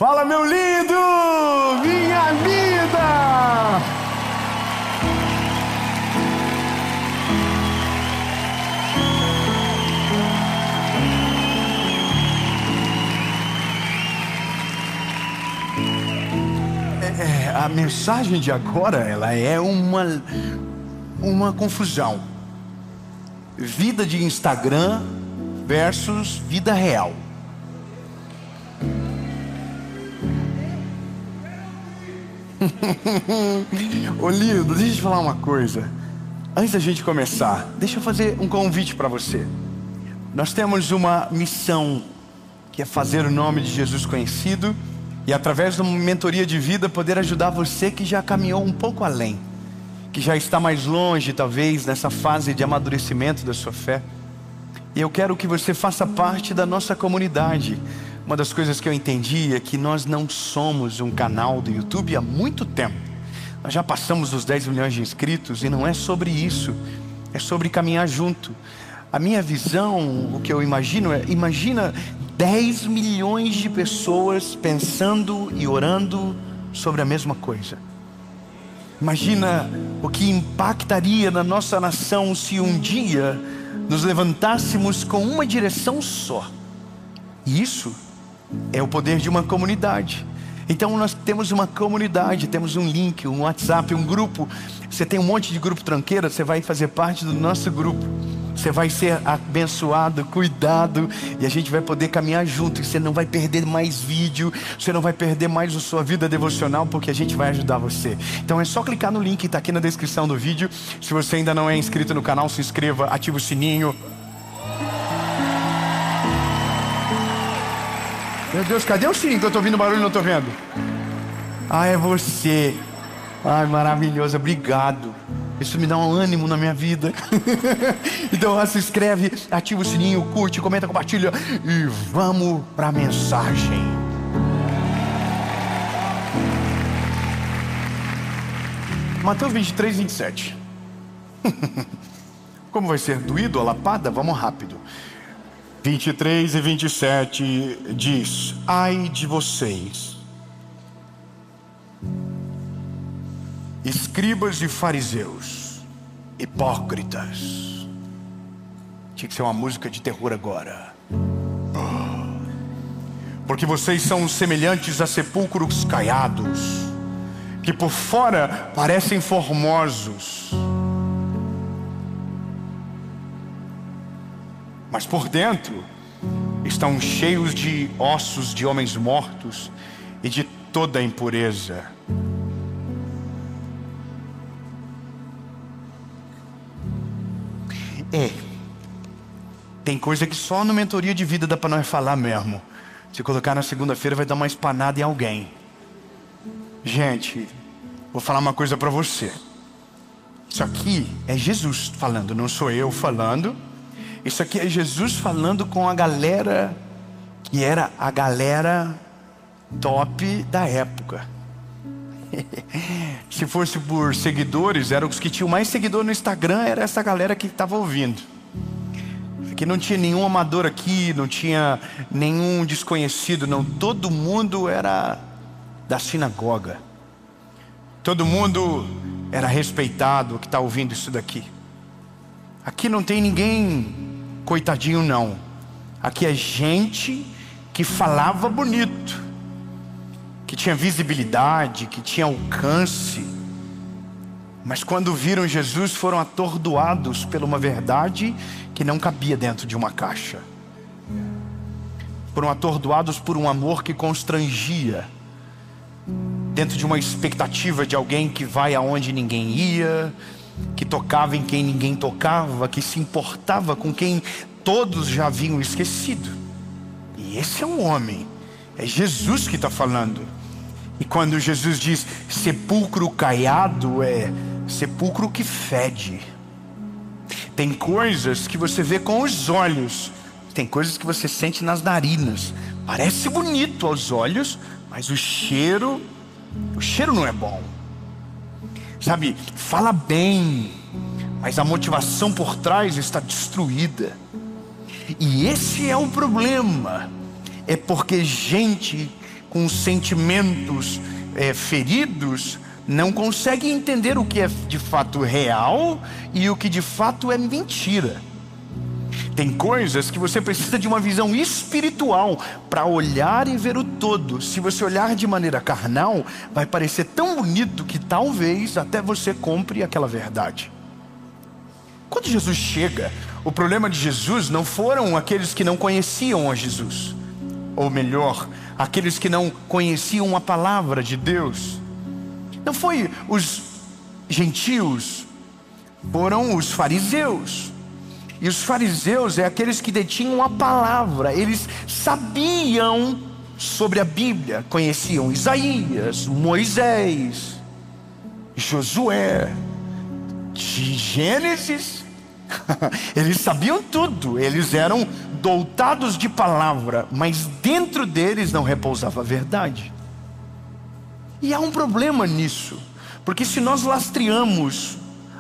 Fala, meu lindo! Minha linda! A mensagem de agora, ela é uma confusão. Vida de Instagram versus vida real. Ô lindo, deixa eu te falar uma coisa. Antes da gente começar, deixa eu fazer um convite para você. Nós temos uma missão, que é fazer o nome de Jesus conhecido e através de uma mentoria de vida poder ajudar você que já caminhou um pouco além, que já está mais longe talvez nessa fase de amadurecimento da sua fé. E eu quero que você faça parte da nossa comunidade. Uma das coisas que eu entendi é que nós não somos um canal do YouTube há muito tempo. Nós já passamos dos 10 milhões de inscritos e não é sobre isso. É sobre caminhar junto. A minha visão, o que eu imagino é, imagina 10 milhões de pessoas pensando e orando sobre a mesma coisa. Imagina o que impactaria na nossa nação se um dia nos levantássemos com uma direção só. E isso é o poder de uma comunidade. Então nós temos uma comunidade, temos um link, um WhatsApp, um grupo. Você tem um monte de grupo tranqueira, você vai fazer parte do nosso grupo. Você vai ser abençoado, cuidado, e a gente vai poder caminhar junto. E você não vai perder mais vídeo, você não vai perder mais a sua vida devocional, porque a gente vai ajudar você. Então é só clicar no link que está aqui na descrição do vídeo. Se você ainda não é inscrito no canal, se inscreva, ative o sininho. Meu Deus, cadê o sininho que eu estou ouvindo barulho e não estou vendo? Ah, é você. Ai, maravilhoso, obrigado. Isso me dá um ânimo na minha vida. Então se inscreve, ativa o sininho, curte, comenta, compartilha. E vamos para a mensagem. Mateus 23, 27. Como vai ser doído a lapada? Vamos rápido. 23 e 27 diz: ai de vocês, escribas e fariseus, hipócritas. Tinha que ser uma música de terror agora. Porque vocês são semelhantes a sepulcros caiados, que por fora parecem formosos, mas por dentro estão cheios de ossos de homens mortos e de toda a impureza. Tem coisa que só no mentoria de vida dá para nós falar mesmo. Se colocar na segunda-feira vai dar uma espanada em alguém. Gente, vou falar uma coisa para você. Isso aqui é Jesus falando, não sou eu falando. Isso aqui é Jesus falando com a galera que era a galera top da época. Se fosse por seguidores, eram os que tinham mais seguidor no Instagram, era essa galera que estava ouvindo. Porque não tinha nenhum amador aqui, não tinha nenhum desconhecido, não. Todo mundo era da sinagoga. Todo mundo era respeitado que está ouvindo isso daqui. Aqui não tem ninguém coitadinho não. Aqui é gente que falava bonito, que tinha visibilidade, que tinha alcance, mas quando viram Jesus foram atordoados por uma verdade que não cabia dentro de uma caixa. Foram atordoados por um amor que constrangia, dentro de uma expectativa de alguém que vai aonde ninguém ia, que tocava em quem ninguém tocava, que se importava com quem todos já haviam esquecido. E esse é um homem, é Jesus que está falando. E quando Jesus diz sepulcro caiado, é sepulcro que fede. Tem coisas que você vê com os olhos, tem coisas que você sente nas narinas. Parece bonito aos olhos, mas o cheiro não é bom. Sabe, fala bem, mas a motivação por trás está destruída. E esse é o problema. É porque gente com sentimentos feridos, não consegue entender o que é de fato real e o que de fato é mentira. Tem coisas que você precisa de uma visão espiritual para olhar e ver o todo. Se você olhar de maneira carnal, vai parecer tão bonito que talvez até você compre aquela verdade. Quando Jesus chega, o problema de Jesus não foram aqueles que não conheciam a Jesus, ou melhor, aqueles que não conheciam a palavra de Deus. Não foi os gentios, foram os fariseus. E os fariseus é aqueles que detinham a palavra. Eles sabiam sobre a Bíblia, conheciam Isaías, Moisés, Josué, de Gênesis. Eles sabiam tudo, eles eram doutados de palavra, mas dentro deles não repousava a verdade. E há um problema nisso, porque se nós lastreamos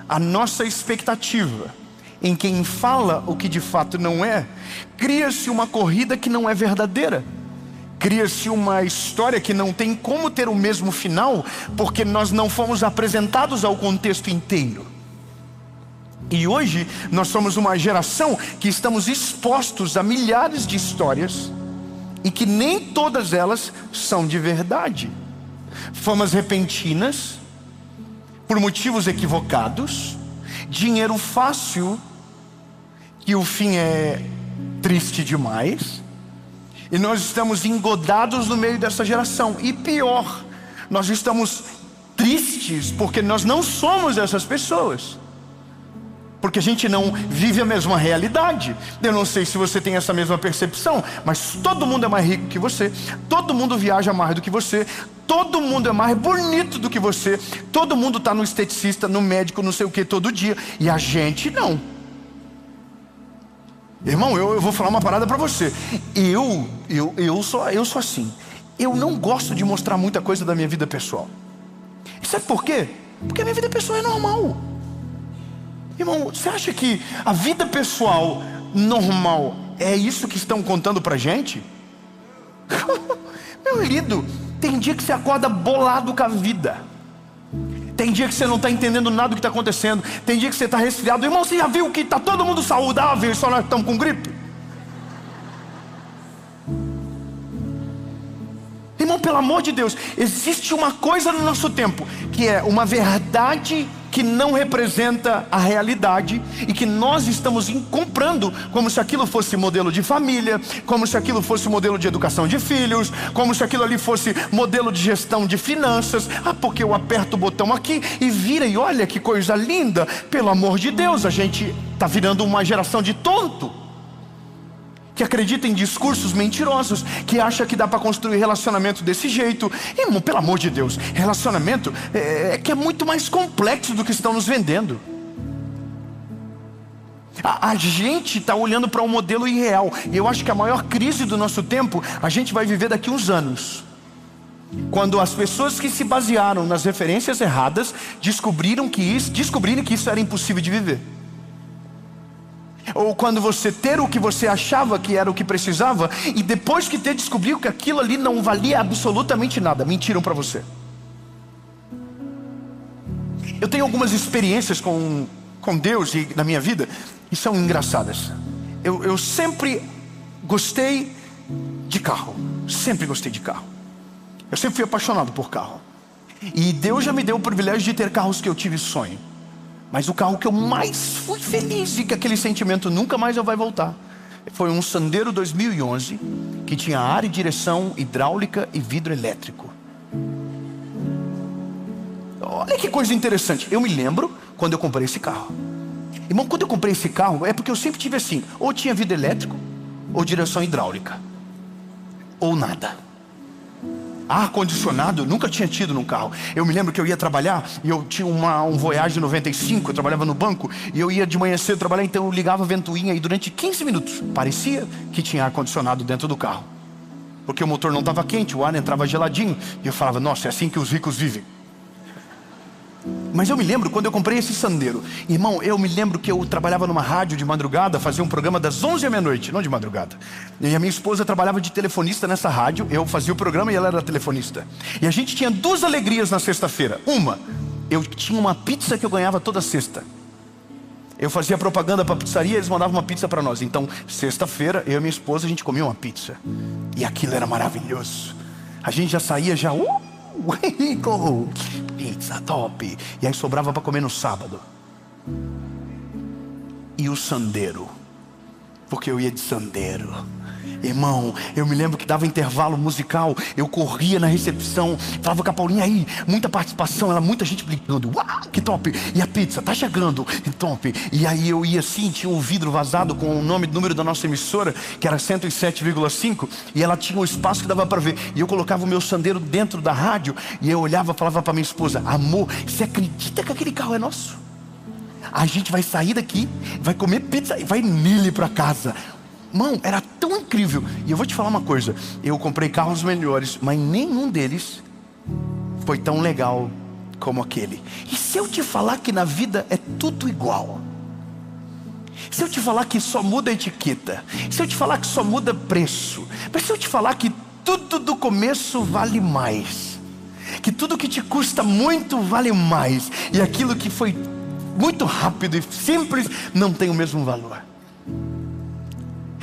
a nossa expectativa em quem fala o que de fato não é, cria-se uma corrida que não é verdadeira. Cria-se uma história que não tem como ter o mesmo final, porque nós não fomos apresentados ao contexto inteiro. E hoje nós somos uma geração que estamos expostos a milhares de histórias e que nem todas elas são de verdade. Famas repentinas, por motivos equivocados, dinheiro fácil, que o fim é triste demais, e nós estamos engodados no meio dessa geração. E pior, nós estamos tristes porque nós não somos essas pessoas, porque a gente não vive a mesma realidade. Eu não sei se você tem essa mesma percepção, mas todo mundo é mais rico que você, todo mundo viaja mais do que você, todo mundo é mais bonito do que você, todo mundo está no esteticista, no médico, não sei o que todo dia, e a gente não. Irmão, eu vou falar uma parada para você. Eu sou assim. Eu não gosto de mostrar muita coisa da minha vida pessoal. E sabe por quê? Porque a minha vida pessoal é normal. Irmão, você acha que a vida pessoal normal é isso que estão contando pra gente? Meu querido, tem dia que você acorda bolado com a vida. Tem dia que você não está entendendo nada do que está acontecendo. Tem dia que você está resfriado. Irmão, você já viu que está todo mundo saudável e só nós estamos com gripe? Irmão, pelo amor de Deus, existe uma coisa no nosso tempo, que é uma verdade que não representa a realidade, e que nós estamos comprando como se aquilo fosse modelo de família, como se aquilo fosse modelo de educação de filhos, como se aquilo ali fosse modelo de gestão de finanças. Ah, porque eu aperto o botão aqui e vira, e olha que coisa linda. Pelo amor de Deus, a gente está virando uma geração de tonto, que acredita em discursos mentirosos, que acha que dá para construir relacionamento desse jeito. Irmão, pelo amor de Deus, relacionamento que é muito mais complexo do que estão nos vendendo. A gente está olhando para um modelo irreal, e eu acho que a maior crise do nosso tempo a gente vai viver daqui uns anos, quando as pessoas que se basearam nas referências erradas descobrirem que isso era impossível de viver. Ou quando você ter o que você achava que era o que precisava, e depois que ter descobriu que aquilo ali não valia absolutamente nada, mentiram para você. Eu tenho algumas experiências com Deus e na minha vida que são engraçadas. Eu sempre gostei de carro. Sempre gostei de carro. Eu sempre fui apaixonado por carro. E Deus já me deu o privilégio de ter carros que eu tive sonho. Mas o carro que eu mais fui feliz, e que aquele sentimento nunca mais vai voltar, foi um Sandero 2011, que tinha ar e direção hidráulica e vidro elétrico. Olha que coisa interessante. Eu me lembro quando eu comprei esse carro. Irmão, quando eu comprei esse carro, é porque eu sempre tive assim: ou tinha vidro elétrico, ou direção hidráulica, ou nada. Ar-condicionado nunca tinha tido num carro. Eu me lembro que eu ia trabalhar, e eu tinha um Voyage 95, eu trabalhava no banco, e eu ia de manhã cedo trabalhar, então eu ligava a ventoinha, e durante 15 minutos parecia que tinha ar-condicionado dentro do carro, porque o motor não estava quente, o ar entrava geladinho, e eu falava: nossa, é assim que os ricos vivem. Mas eu me lembro quando eu comprei esse Sandero. Irmão, eu me lembro que eu trabalhava numa rádio de madrugada, fazia um programa das 11 à meia-noite, não de madrugada. E a minha esposa trabalhava de telefonista nessa rádio, eu fazia o programa e ela era telefonista. E a gente tinha duas alegrias na sexta-feira. Uma, eu tinha uma pizza que eu ganhava toda sexta. Eu fazia propaganda para a pizzaria, eles mandavam uma pizza para nós. Então, sexta-feira, eu e minha esposa, a gente comia uma pizza. E aquilo era maravilhoso. A gente já saía, pizza top. E aí sobrava para comer no sábado. E o Sandero, porque eu ia de Sandero. Irmão, eu me lembro que dava intervalo musical, eu corria na recepção, falava com a Paulinha aí, muita participação, ela, muita gente brincando, uau, que top, e a pizza, tá chegando, que top. E aí eu ia assim, tinha um vidro vazado com o número da nossa emissora, que era 107,5, e ela tinha um espaço que dava para ver, e eu colocava o meu Sandero dentro da rádio, e eu olhava, falava para minha esposa, amor, você acredita que aquele carro é nosso? A gente vai sair daqui, vai comer pizza e vai nele para casa. Mão, era tão incrível. E eu vou te falar uma coisa, eu comprei carros melhores, mas nenhum deles foi tão legal como aquele. E se eu te falar que na vida é tudo igual? Se eu te falar que só muda a etiqueta, se eu te falar que só muda preço, mas se eu te falar que tudo do começo vale mais, que tudo que te custa muito vale mais, e aquilo que foi muito rápido e simples não tem o mesmo valor.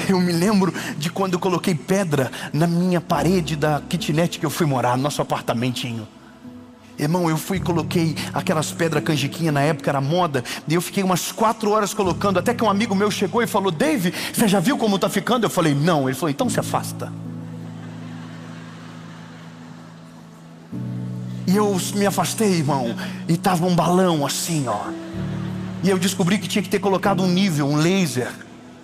Eu me lembro de quando eu coloquei pedra na minha parede da kitnet que eu fui morar, no nosso apartamentinho. Irmão, eu fui e coloquei aquelas pedras canjiquinha, na época era moda, e eu fiquei umas 4 horas colocando, até que um amigo meu chegou e falou, Dave, você já viu como está ficando? Eu falei, não. Ele falou, então se afasta. E eu me afastei, irmão, e estava um balão assim, ó. E eu descobri que tinha que ter colocado um nível, um laser.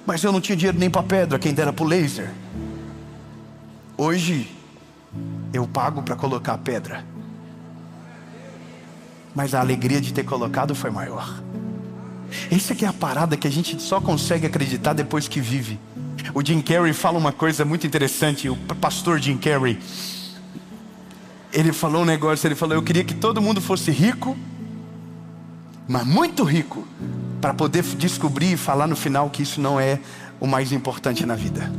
Mas eu não tinha dinheiro nem para pedra, quem dera para o laser. Hoje, eu pago para colocar a pedra. Mas a alegria de ter colocado foi maior. Essa aqui é a parada que a gente só consegue acreditar depois que vive. O Jim Carrey fala uma coisa muito interessante, o pastor Jim Carrey. Ele falou um negócio, ele falou, eu queria que todo mundo fosse rico, mas muito rico, para poder descobrir e falar no final que isso não é o mais importante na vida.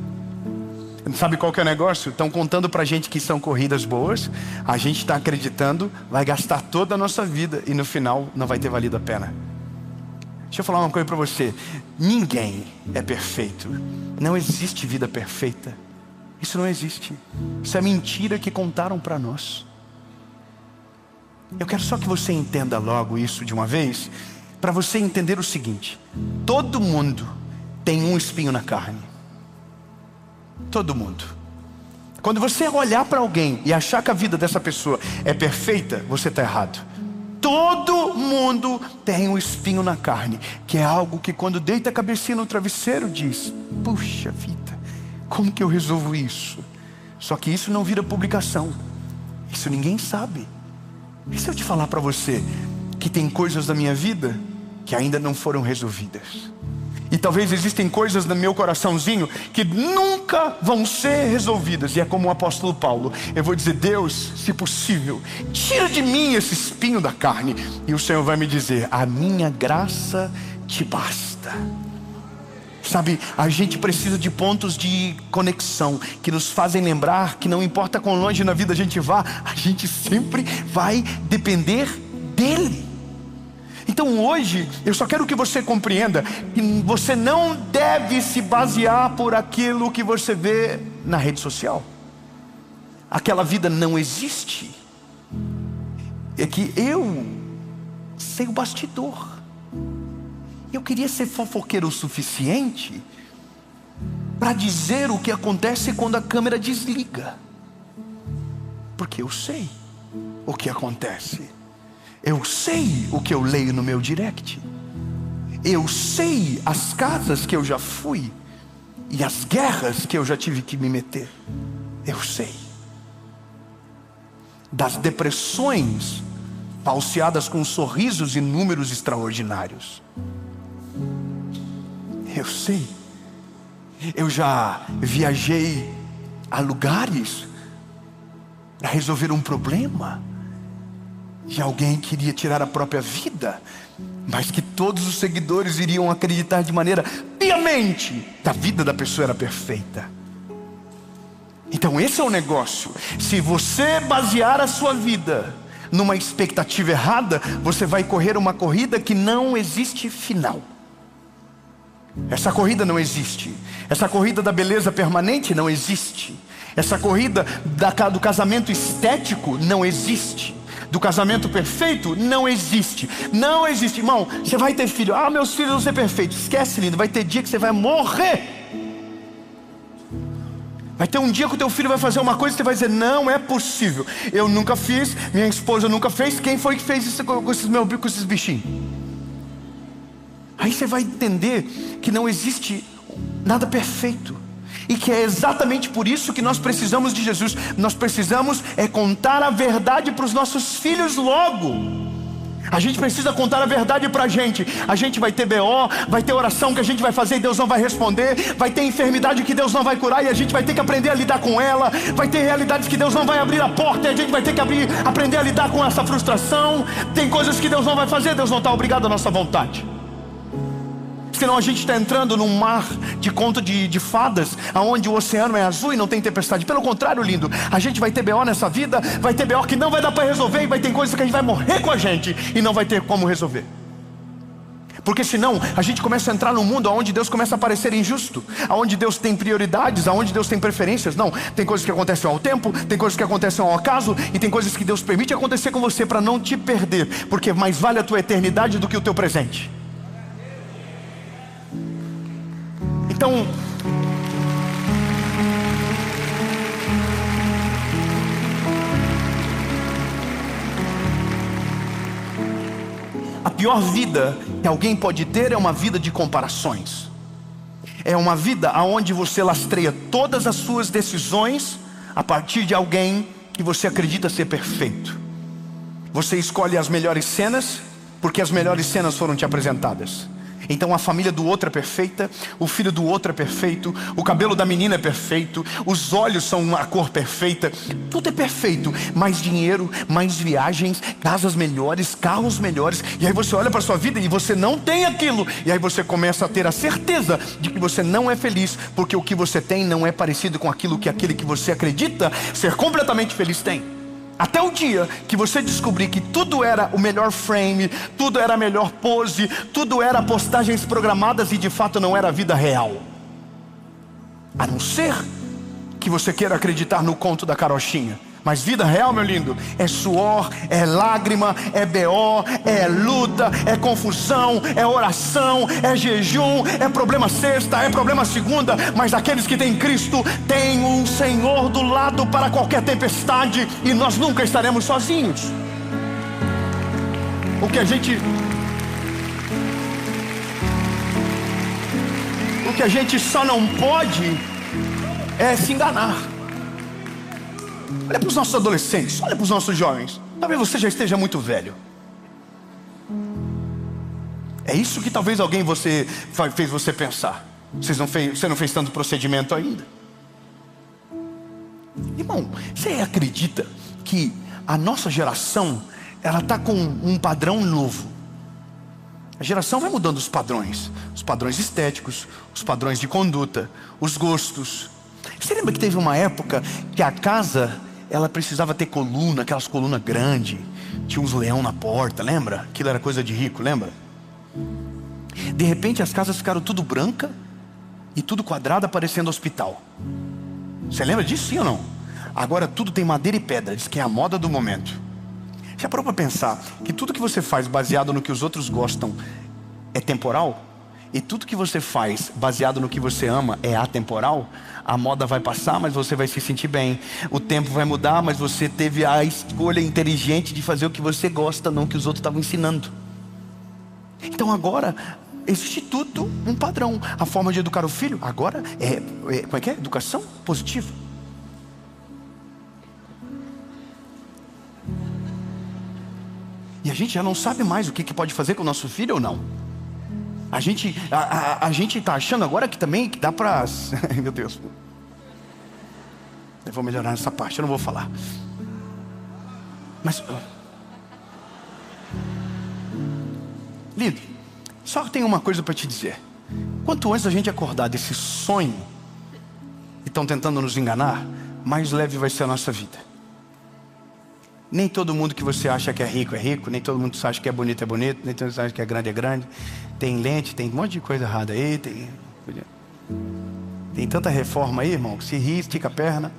Sabe qual que é o negócio? Estão contando pra gente que são corridas boas, a gente está acreditando, vai gastar toda a nossa vida e no final não vai ter valido a pena. Deixa eu falar uma coisa para você, ninguém é perfeito, não existe vida perfeita, isso não existe, isso é mentira que contaram para nós. Eu quero só que você entenda logo isso de uma vez, para você entender o seguinte, todo mundo tem um espinho na carne. Todo mundo. Quando você olhar para alguém e achar que a vida dessa pessoa é perfeita, você está errado. Todo mundo tem um espinho na carne, que é algo que quando deita a cabecinha no travesseiro diz, puxa vida, como que eu resolvo isso? Só que isso não vira publicação, isso ninguém sabe. E se eu te falar para você que tem coisas da minha vida que ainda não foram resolvidas? E talvez existem coisas no meu coraçãozinho que nunca vão ser resolvidas. E é como o apóstolo Paulo, eu vou dizer, Deus, se possível, tira de mim esse espinho da carne. E o Senhor vai me dizer, a minha graça te basta. Sabe, a gente precisa de pontos de conexão que nos fazem lembrar que não importa quão longe na vida a gente vá, a gente sempre vai depender dEle. Então hoje, eu só quero que você compreenda que você não deve se basear por aquilo que você vê na rede social. Aquela vida não existe. É que eu sei o bastidor. Eu queria ser fofoqueiro o suficiente para dizer o que acontece quando a câmera desliga. Porque eu sei o que acontece. Eu sei o que eu leio no meu direct. Eu sei as casas que eu já fui e as guerras que eu já tive que me meter. Eu sei das depressões falseadas com sorrisos e números extraordinários. Eu sei. Eu já viajei a lugares para resolver um problema E alguém queria tirar a própria vida, mas que todos os seguidores iriam acreditar de maneira piamente que a vida da pessoa era perfeita. Então esse é o negócio. Se você basear a sua vida numa expectativa errada, você vai correr uma corrida que não existe final. Essa corrida não existe. Essa corrida da beleza permanente não existe. Essa corrida do casamento estético não existe. Do casamento perfeito não existe. Não existe. Irmão, você vai ter filho. Ah, meus filhos vão ser perfeitos. Esquece, lindo, vai ter dia que você vai morrer. Vai ter um dia que o teu filho vai fazer uma coisa e você vai dizer: não é possível, eu nunca fiz, minha esposa nunca fez. Quem foi que fez isso com esses bichinhos? Aí você vai entender que não existe nada perfeito, e que é exatamente por isso que nós precisamos de Jesus. Nós precisamos contar a verdade para os nossos filhos logo. A gente precisa contar a verdade para a gente. A gente vai ter BO, vai ter oração que a gente vai fazer e Deus não vai responder. Vai ter enfermidade que Deus não vai curar e a gente vai ter que aprender a lidar com ela. Vai ter realidades que Deus não vai abrir a porta e a gente vai ter que aprender a lidar com essa frustração. Tem coisas que Deus não vai fazer, Deus não está obrigado à nossa vontade. Senão a gente está entrando num mar de conto de fadas, onde o oceano é azul e não tem tempestade. Pelo contrário, lindo, a gente vai ter BO nessa vida. Vai ter BO que não vai dar para resolver, e vai ter coisas que a gente vai morrer com a gente e não vai ter como resolver. Porque senão a gente começa a entrar num mundo onde Deus começa a parecer injusto, onde Deus tem prioridades, onde Deus tem preferências. Não, tem coisas que acontecem ao tempo, tem coisas que acontecem ao acaso, e tem coisas que Deus permite acontecer com você para não te perder, porque mais vale a tua eternidade do que o teu presente. Então, a pior vida que alguém pode ter é uma vida de comparações. É uma vida onde você lastreia todas as suas decisões a partir de alguém que você acredita ser perfeito. Você escolhe as melhores cenas porque as melhores cenas foram te apresentadas. Então a família do outro é perfeita, o filho do outro é perfeito, o cabelo da menina é perfeito, os olhos são a cor perfeita, tudo é perfeito. Mais dinheiro, mais viagens, casas melhores, carros melhores. E aí você olha para a sua vida e você não tem aquilo. E aí você começa a ter a certeza de que você não é feliz, porque o que você tem não é parecido com aquilo que aquele que você acredita ser completamente feliz tem. Até o dia que você descobrir que tudo era o melhor frame, tudo era a melhor pose, tudo era postagens programadas e de fato não era a vida real. A não ser que você queira acreditar no conto da carochinha. Mas vida real, meu lindo, é suor, é lágrima, é BO, é luta, é confusão, é oração, é jejum, é problema sexta, é problema segunda. Mas aqueles que têm Cristo têm um Senhor do lado para qualquer tempestade, e nós nunca estaremos sozinhos. O que a gente só não pode é se enganar. Olha para os nossos adolescentes, olha para os nossos jovens. Talvez você já esteja muito velho. É isso que talvez alguém fez você pensar. Você não fez tanto procedimento ainda. Irmão, você acredita que a nossa geração, ela está com um padrão novo? A geração vai mudando os padrões estéticos, os padrões de conduta, os gostos. Você lembra que teve uma época que a casa, ela precisava ter coluna, aquelas colunas grandes, tinha uns leão na porta, lembra? Aquilo era coisa de rico, lembra? De repente as casas ficaram tudo branca e tudo quadrada, parecendo hospital. Você lembra disso, sim ou não? Agora tudo tem madeira e pedra, diz que é a moda do momento. Já parou para pensar que tudo que você faz baseado no que os outros gostam é temporal? E tudo que você faz baseado no que você ama é atemporal? A moda vai passar, mas você vai se sentir bem. O tempo vai mudar, mas você teve a escolha inteligente de fazer o que você gosta, não o que os outros estavam ensinando. Então agora existe tudo um padrão. A forma de educar o filho agora como é que é? Educação positiva. E a gente já não sabe mais o que pode fazer com o nosso filho ou não. A gente está achando agora que também que dá para... Meu Deus. Eu vou melhorar nessa parte, eu não vou falar. Mas Lindo, só que tem uma coisa para te dizer. Quanto antes a gente acordar desse sonho e estão tentando nos enganar, mais leve vai ser a nossa vida. Nem todo mundo que você acha que é rico, nem todo mundo que você acha que é bonito, nem todo mundo que acha que é grande. Tem lente, tem um monte de coisa errada aí, tem tanta reforma aí, irmão, que se ri, estica a perna.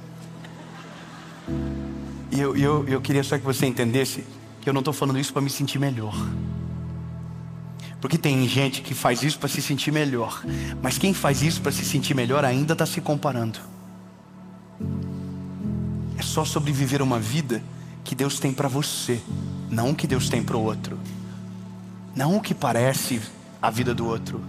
E eu queria só que você entendesse que eu não estou falando isso para me sentir melhor. Porque tem gente que faz isso para se sentir melhor, mas quem faz isso para se sentir melhor ainda está se comparando. É só sobre viver uma vida que Deus tem para você, não o que Deus tem para o outro, não o que parece a vida do outro.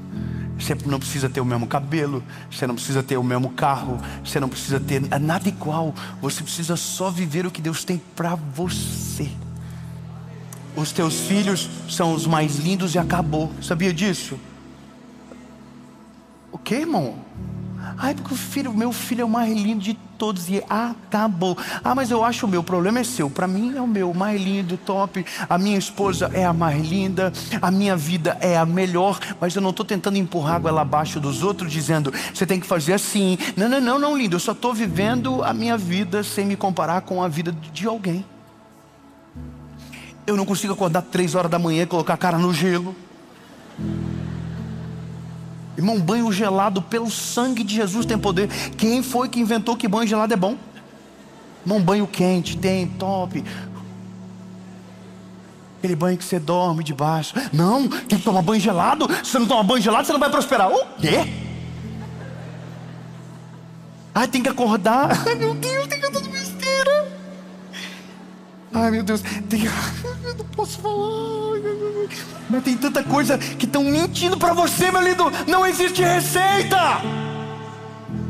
Você não precisa ter o mesmo cabelo, você não precisa ter o mesmo carro, você não precisa ter nada igual. Você precisa só viver o que Deus tem para você. Os teus filhos são os mais lindos e acabou. Sabia disso? O que, irmão? Ai, porque meu filho é o mais lindo de todos e acabou. Mas eu acho o meu problema é seu. Para mim é o meu mais lindo, top. A minha esposa é a mais linda. A minha vida é a melhor. Mas eu não estou tentando empurrar água lá abaixo dos outros, dizendo, você tem que fazer assim. Não, lindo. Eu só estou vivendo a minha vida sem me comparar com a vida de alguém. Eu não consigo acordar 3 horas da manhã e colocar a cara no gelo. Irmão, banho gelado pelo sangue de Jesus tem poder. Quem foi que inventou que banho gelado é bom? Irmão, banho quente tem, top. Aquele banho que você dorme debaixo. Não, tem que tomar banho gelado. Se você não tomar banho gelado, você não vai prosperar. O quê? Tem que acordar. Ai, meu Deus, tem que andar de besteira. Ai, meu Deus, eu não posso falar. Mas tem tanta coisa que estão mentindo para você, meu lindo. Não existe receita.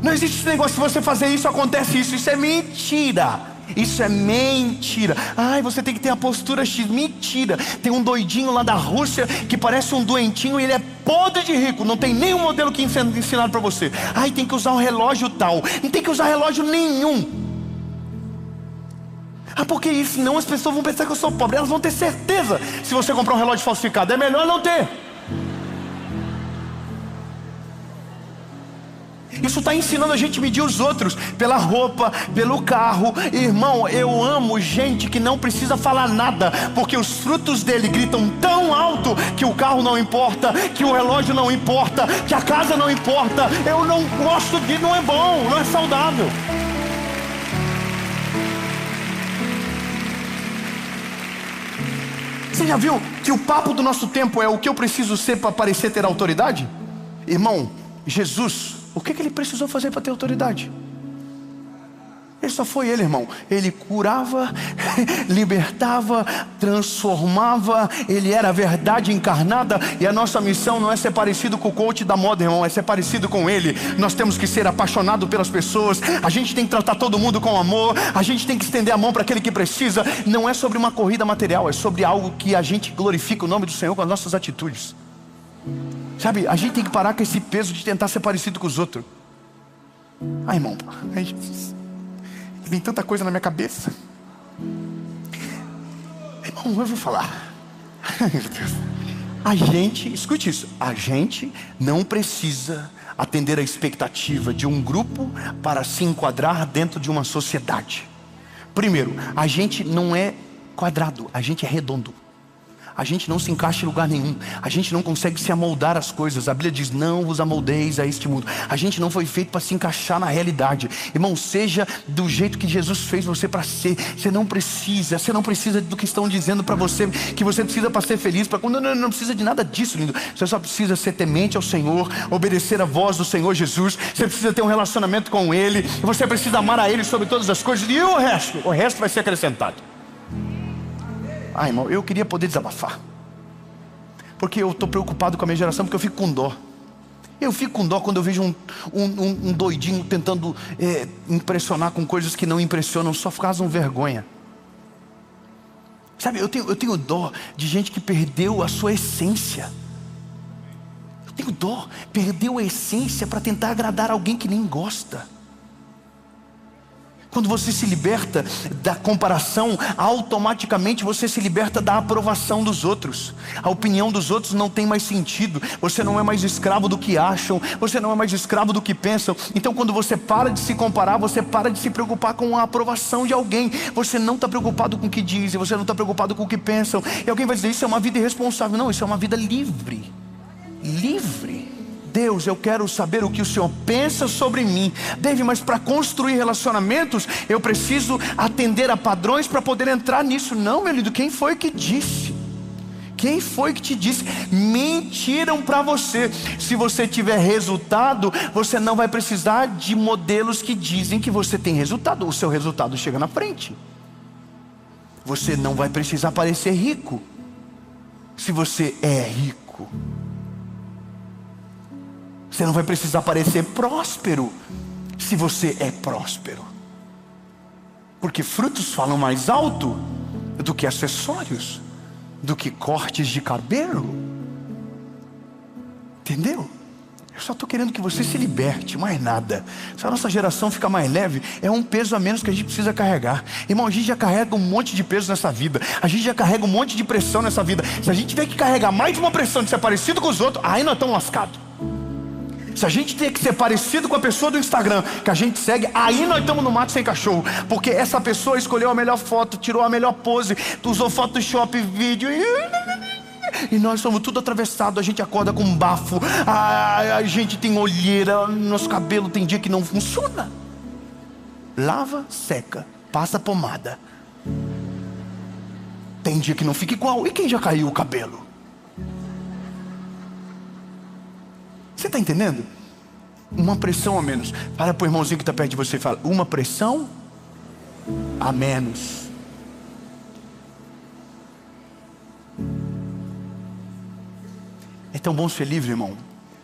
Não existe esse negócio, se você fazer isso, acontece isso. Isso é mentira. Isso é mentira. Você tem que ter a postura X. Mentira. Tem um doidinho lá da Rússia que parece um doentinho e ele é podre de rico. Não tem nenhum modelo que ensinaram para você. Tem que usar um relógio tal. Não tem que usar relógio nenhum. Porque isso, senão as pessoas vão pensar que eu sou pobre. Elas vão ter certeza. Se você comprar um relógio falsificado, é melhor não ter. Isso está ensinando a gente a medir os outros pela roupa, pelo carro. Irmão, eu amo gente que não precisa falar nada, porque os frutos dele gritam tão alto que o carro não importa, que o relógio não importa, que a casa não importa. Eu não gosto de, não é bom, não é saudável. Você já viu que o papo do nosso tempo é o que eu preciso ser para parecer ter autoridade? Irmão, Jesus, o que ele precisou fazer para ter autoridade? Ele só foi ele, irmão. Ele curava, libertava, transformava. Ele era a verdade encarnada. E a nossa missão não é ser parecido com o coach da moda, irmão, é ser parecido com ele. Nós temos que ser apaixonados pelas pessoas. A gente tem que tratar todo mundo com amor. A gente tem que estender a mão para aquele que precisa. Não é sobre uma corrida material, é sobre algo que a gente glorifica o nome do Senhor com as nossas atitudes. Sabe, a gente tem que parar com esse peso de tentar ser parecido com os outros. Irmão, vem tanta coisa na minha cabeça. Irmão, eu vou falar. Meu Deus. Escute isso. A gente não precisa atender a expectativa de um grupo para se enquadrar dentro de uma sociedade. Primeiro, a gente não é quadrado, a gente é redondo. A gente não se encaixa em lugar nenhum. A gente não consegue se amoldar às coisas. A Bíblia diz, não vos amoldeis a este mundo. A gente não foi feito para se encaixar na realidade. Irmão, seja do jeito que Jesus fez você para ser. Você não precisa do que estão dizendo para você, que você precisa para ser feliz. Não precisa de nada disso, lindo. Você só precisa ser temente ao Senhor, obedecer a voz do Senhor Jesus. Você precisa ter um relacionamento com Ele. Você precisa amar a Ele sobre todas as coisas. E o resto vai ser acrescentado. Irmão, eu queria poder desabafar, porque eu estou preocupado com a minha geração, porque eu fico com dó. Eu fico com dó quando eu vejo um doidinho tentando impressionar com coisas que não impressionam, só causam vergonha. Sabe, eu tenho dó de gente que perdeu a sua essência. Eu tenho dó, perdeu a essência para tentar agradar alguém que nem gosta. Quando você se liberta da comparação, automaticamente você se liberta da aprovação dos outros. A opinião dos outros não tem mais sentido. Você não é mais escravo do que acham. Você não é mais escravo do que pensam. Então quando você para de se comparar, você para de se preocupar com a aprovação de alguém. Você não está preocupado com o que dizem. Você não está preocupado com o que pensam. E alguém vai dizer, isso é uma vida irresponsável. Não, isso é uma vida livre. Livre. Deus, eu quero saber o que o Senhor pensa sobre mim. Dave, mas para construir relacionamentos, eu preciso atender a padrões para poder entrar nisso. Não, meu lindo, quem foi que disse? Quem foi que te disse? Mentiram para você. Se você tiver resultado, você não vai precisar de modelos que dizem que você tem resultado. O seu resultado chega na frente. Você não vai precisar parecer rico, se você é rico. Você não vai precisar parecer próspero, se você é próspero. Porque frutos falam mais alto do que acessórios, do que cortes de cabelo. Entendeu? Eu só estou querendo que você se liberte, mais nada. Se a nossa geração ficar mais leve, é um peso a menos que a gente precisa carregar. Irmão, a gente já carrega um monte de peso nessa vida. A gente já carrega um monte de pressão nessa vida. Se a gente tiver que carregar mais de uma pressão de ser parecido com os outros, aí nós estamos lascados. Se a gente tem que ser parecido com a pessoa do Instagram que a gente segue, aí nós estamos no mato sem cachorro. Porque essa pessoa escolheu a melhor foto, tirou a melhor pose, usou Photoshop, vídeo e nós somos tudo atravessado. A gente acorda com um bafo, a gente tem olheira, nosso cabelo tem dia que não funciona. Lava, seca, passa pomada. Tem dia que não fica igual. E quem já caiu o cabelo? Você está entendendo? Uma pressão a menos. Fala para o irmãozinho que está perto de você e fala, uma pressão a menos. É tão bom ser livre, irmão.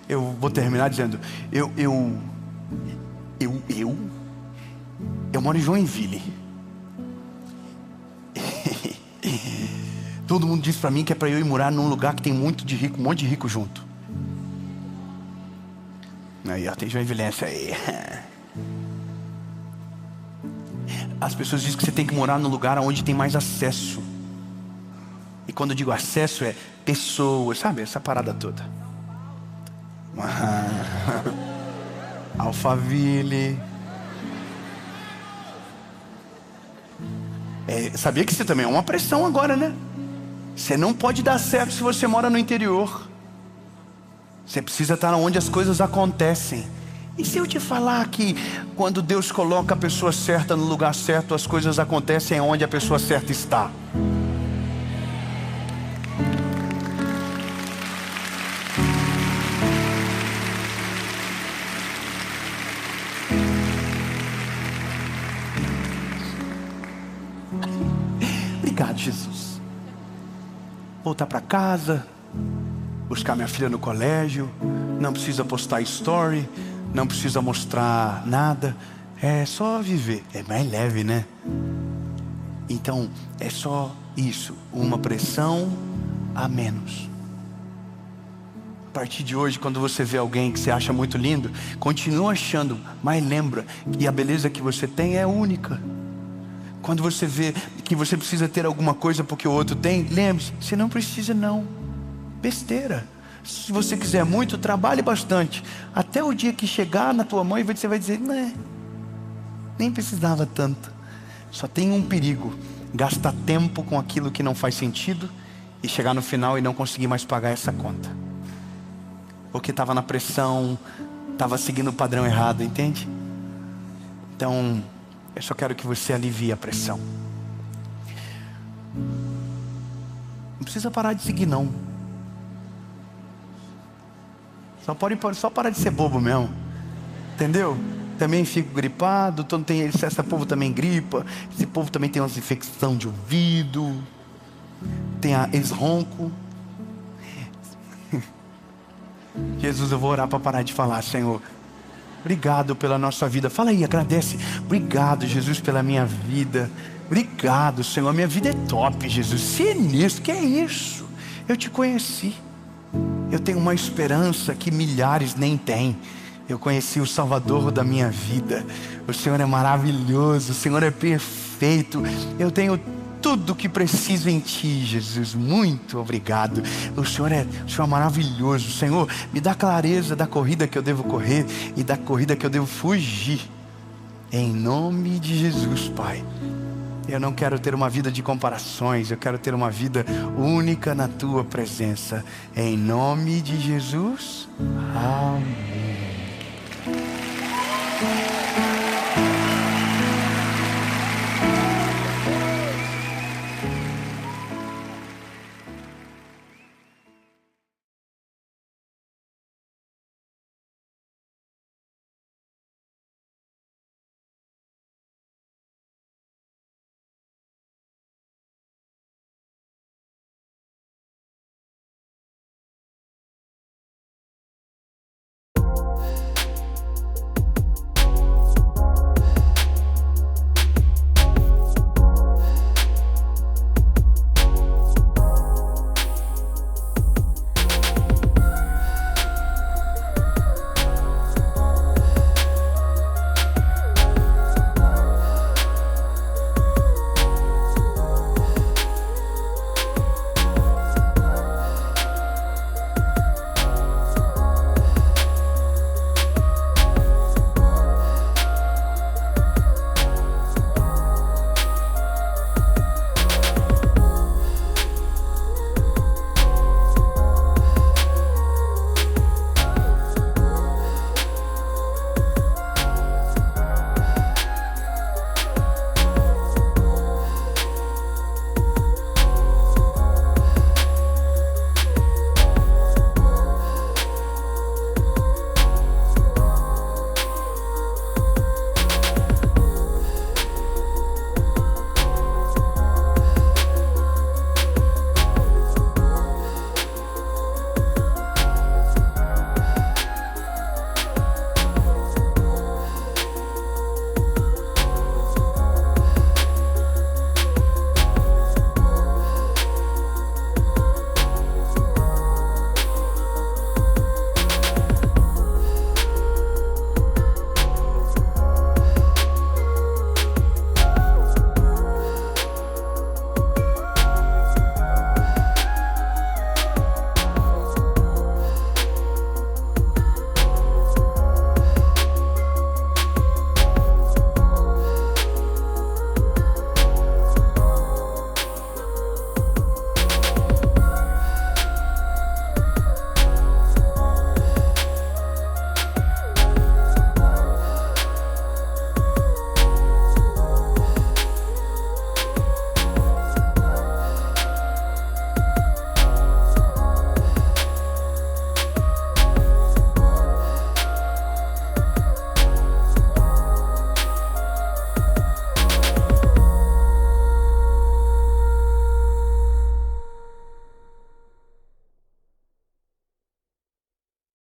Eu vou terminar dizendo, eu moro em Joinville. Todo mundo diz para mim que é para eu ir morar num lugar que tem muito de rico, um monte de rico junto. Aí, ó, tem Joinvilense aí. As pessoas dizem que você tem que morar num lugar onde tem mais acesso. E quando eu digo acesso, é pessoas, sabe? Essa parada toda. Alphaville. Sabia que você também é uma pressão agora, né? Você não pode dar certo se você mora no interior. Você precisa estar onde as coisas acontecem. E se eu te falar que quando Deus coloca a pessoa certa no lugar certo, as coisas acontecem onde a pessoa certa está? Obrigado, Jesus. Voltar para casa, buscar minha filha no colégio, não precisa postar story, não precisa mostrar nada, é só viver. É mais leve, né? Então é só isso, uma pressão a menos. A partir de hoje, quando você vê alguém que você acha muito lindo, continua achando, mas lembra que a beleza que você tem é única. Quando você vê que você precisa ter alguma coisa porque o outro tem, lembre-se, você não precisa não. Besteira. Se você quiser muito, trabalhe bastante. Até o dia que chegar na tua mão e você vai dizer, não, nem precisava tanto. Só tem um perigo, gastar tempo com aquilo que não faz sentido e chegar no final e não conseguir mais pagar essa conta. Porque estava na pressão, estava seguindo o padrão errado, entende? Então, eu só quero que você alivie a pressão. Não precisa parar de seguir não. Só parar de ser bobo mesmo. Entendeu? Também fico gripado, esse povo também gripa. Esse povo também tem umas infecção de ouvido. Eles roncam. Jesus, eu vou orar para parar de falar, Senhor. Obrigado pela nossa vida. Fala aí, agradece. Obrigado, Jesus, pela minha vida. Obrigado, Senhor. Minha vida é top, Jesus. Se é nisso, que é isso? Eu te conheci. Eu tenho uma esperança que milhares nem têm. Eu conheci o Salvador da minha vida. O Senhor é maravilhoso, o Senhor é perfeito. Eu tenho tudo o que preciso em Ti, Jesus. Muito obrigado. O Senhor é maravilhoso. Senhor, me dá clareza da corrida que eu devo correr e da corrida que eu devo fugir. Em nome de Jesus, Pai. Eu não quero ter uma vida de comparações. Eu quero ter uma vida única na Tua presença. Em nome de Jesus. Amém.